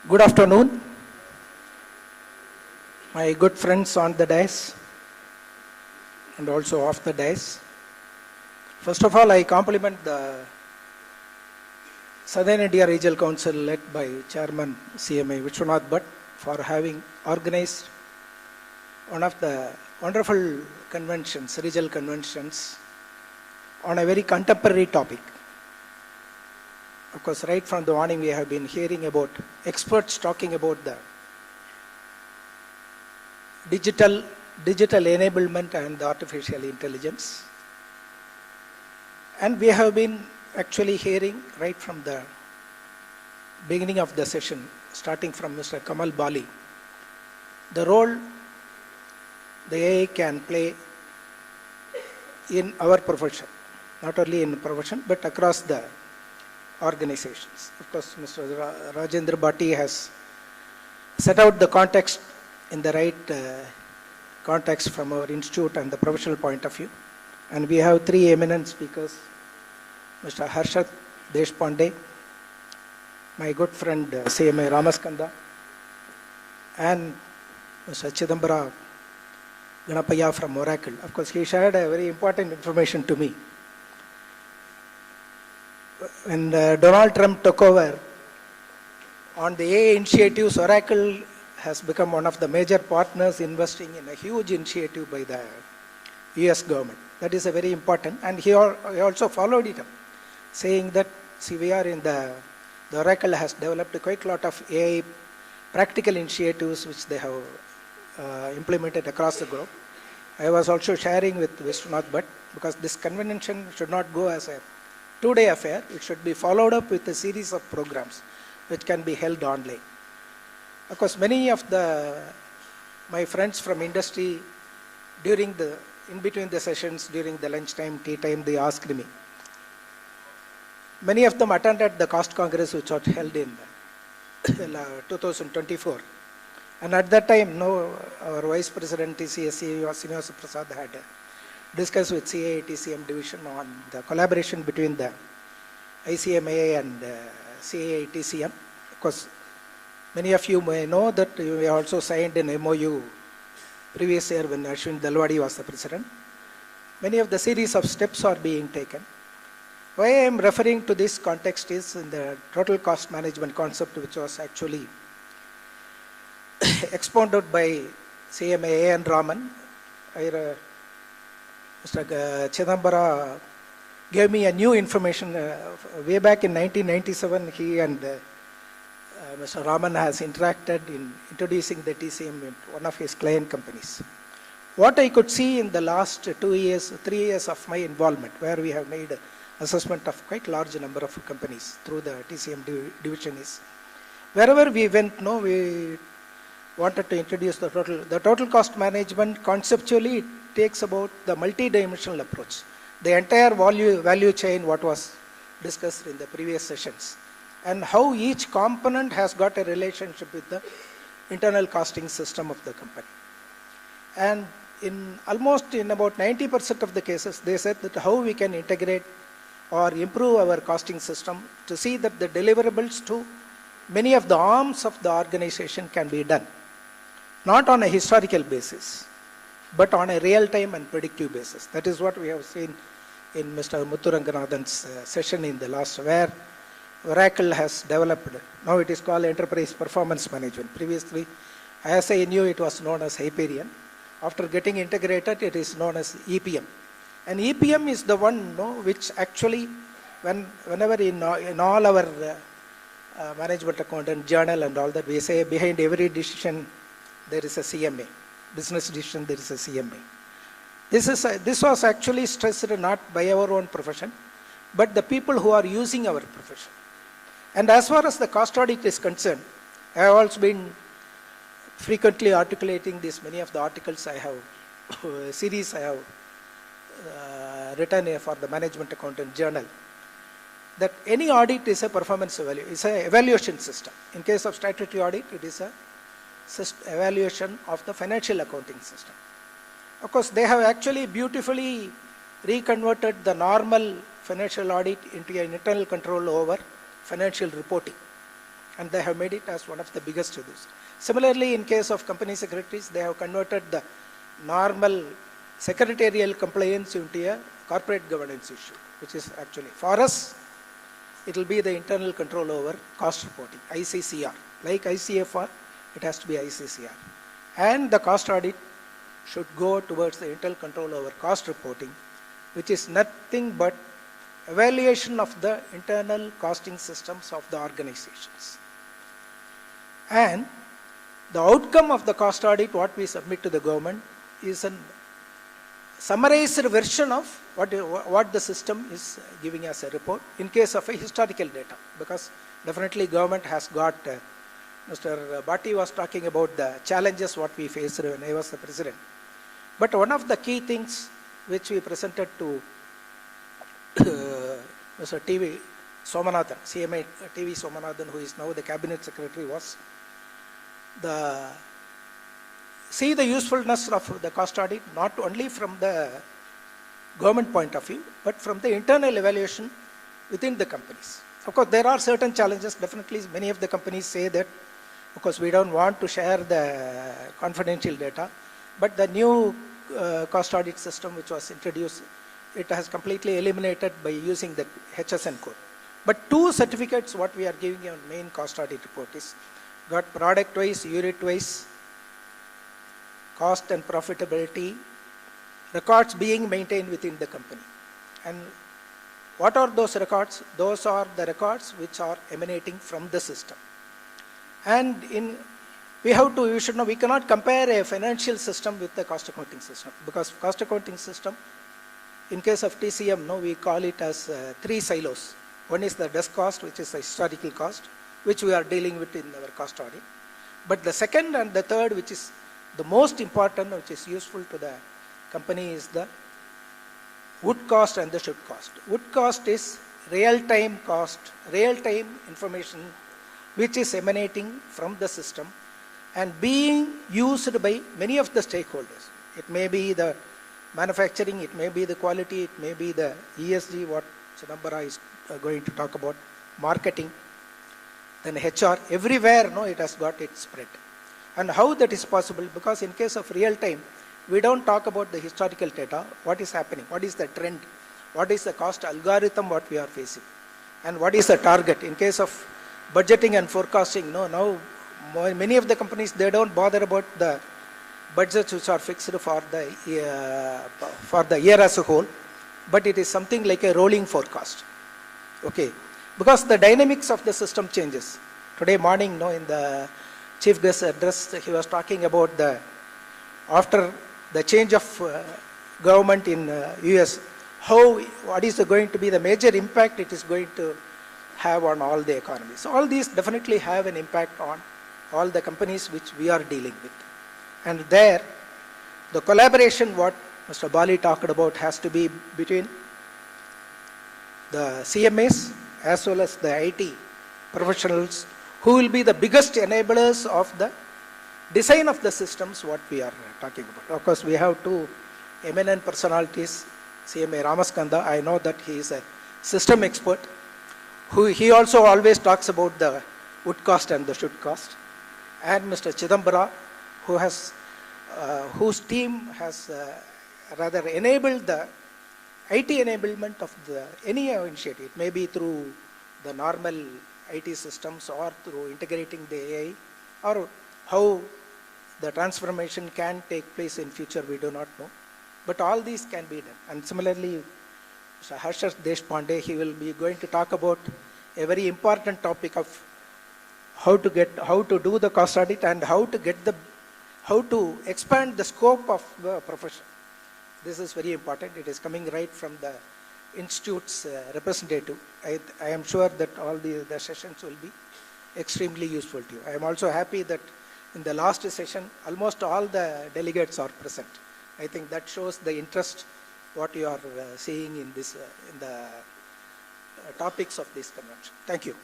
Good afternoon, my good friends on the dais and also off the dais. First of all, I compliment the Southern India Regional Council led by Chairman CMA Vishwanath Bhatt for having organized one of the wonderful conventions, regional conventions, on a very contemporary topic. Of course, right from the morning we have been hearing about experts talking about the digital enablement and the artificial intelligence. And we have been actually hearing right from the beginning of the session, starting from Mr. Kamal Bali, the role the AI can play in our profession, not only in profession, but across the organizations. Of course, Mr. Rajendra Bhatti has set out the context in the right context from our institute and the professional point of view. And we have three eminent speakers, Mr. Harshad Deshpande, my good friend CMA Ramaskanda, and Mr. Chidambara Ganapaya from Oracle. Of course, he shared a very important information to me. When Donald Trump took over on the AI initiatives, Oracle has become one of the major partners investing in a huge initiative by the US government. That is a very important, and he also followed it up, saying that, see, we are in the Oracle has developed quite a lot of AI practical initiatives which they have implemented across the globe. I was also sharing with Vishwanath Bhatt, because this convention should not go as a two-day affair. It should be followed up with a series of programs which can be held online. Of course, many of my friends from industry, in between the sessions, during the lunchtime, tea time, they asked me. Many of them attended the Cost Congress which was held in 2024. And at that time, our Vice President TCSC, Srinivasa Prasad, had discussed with CAI TCM division on the collaboration between the ICMA and CAI TCM. Of course, many of you may know that we also signed an MOU previous year when Ashwin Dalwadi was the president. Many of the series of steps are being taken. Why I am referring to this context is in the total cost management concept, which was actually expounded by CMA and Raman. Mr. Chidambara gave me a new information. Way back in 1997, he and Mr. Raman has interacted in introducing the TCM in one of his client companies. What I could see in the last 3 years of my involvement, where we have made assessment of quite large number of companies through the TCM division, is wherever we went, we wanted to introduce the total cost management. Conceptually, it takes about the multi-dimensional approach, the entire value chain, what was discussed in the previous sessions, and how each component has got a relationship with the internal costing system of the company. And in about 90% of the cases, they said that how we can integrate or improve our costing system to see that the deliverables to many of the arms of the organization can be done, not on a historical basis, but on a real-time and predictive basis. That is what we have seen in Mr. Muthuranganathan's session in the last, where Oracle has developed, now it is called Enterprise Performance Management. Previously, as I knew, it was known as Hyperion. After getting integrated, it is known as EPM. And EPM is the one which actually, whenever in all our management accountant journal and all that, we say behind every decision there is a CMA. Business decision, there is a CMA. This was actually stressed not by our own profession, but the people who are using our profession. And as far as the cost audit is concerned, I have also been frequently articulating this. Many of the articles I have, series I have written for the management accountant journal, that any audit is a performance evaluation, it's an evaluation system. In case of statutory audit, it is a evaluation of the financial accounting system. Of course, they have actually beautifully reconverted the normal financial audit into an internal control over financial reporting. and they have made it as one of the biggest to this. Similarly, in case of company secretaries, they have converted the normal secretarial compliance into a corporate governance issue, which is actually, for us, it will be the internal control over cost reporting, ICCR. Like ICFR, it has to be ICCR. And the cost audit should go towards the internal control over cost reporting, which is nothing but evaluation of the internal costing systems of the organizations. And the outcome of the cost audit, what we submit to the government, is a summarized version of what the system is giving us a report in case of a historical data. Because definitely government has got, Mr. Bhatti was talking about the challenges what we faced when I was the president. But one of the key things which we presented to Mr. TV Somanathan, CMA TV Somanathan, who is now the cabinet secretary, was see the usefulness of the cost audit not only from the government point of view, but from the internal evaluation within the companies. Of course, there are certain challenges. Definitely, many of the companies say that, of course, we don't want to share the confidential data, but the new cost audit system which was introduced, it has completely eliminated by using the HSN code. But two certificates what we are giving on main cost audit report is got product wise, unit wise, cost and profitability records being maintained within the company. And what are those records? Those are the records which are emanating from the system. And we should know, we cannot compare a financial system with the cost accounting system, because cost accounting system, in case of TCM, no, we call it as three silos. One is the desk cost, which is the historical cost, which we are dealing with in our cost audit. But the second and the third, which is the most important, which is useful to the company, is the would cost and the should cost. Would cost is real-time cost, real-time information which is emanating from the system and being used by many of the stakeholders. It may be the manufacturing, it may be the quality, it may be the ESG, what Chidambara is going to talk about, marketing, then HR, everywhere, no, it has got its spread. And how that is possible, because in case of real time, we don't talk about the historical data, what is happening, what is the trend, what is the cost algorithm what we are facing, and what is the target. In case of budgeting and forecasting, no, now many of the companies, they don't bother about the budgets which are fixed for the year as a whole, but it is something like a rolling forecast. Okay, because the dynamics of the system changes. Today morning, no, in the chief guest address, he was talking about after the change of government in US, what is going to be the major impact it is going to have on all the economies. So all these definitely have an impact on all the companies which we are dealing with. And there, the collaboration what Mr. Bali talked about has to be between the CMAs as well as the IT professionals, who will be the biggest enablers of the design of the systems what we are talking about. Of course, we have two eminent personalities, CMA Ramaskanda, I know that he is a system expert, he also always talks about the would cost and the should cost, and Mr. Chidambara, whose team has rather enabled the IT enablement of any initiative. It may be through the normal IT systems or through integrating the AI, or how the transformation can take place in future, we do not know. But all these can be done. And similarly, Mr. Harshar Deshpande, he will be going to talk about a very important topic of how to do the cost audit and how to expand the scope of the profession. This is very important. It is coming right from the institute's representative. I am sure that all the sessions will be extremely useful to you. I am also happy that in the last session, almost all the delegates are present. I think that shows the interest what you are seeing in the topics of this convention. Thank you.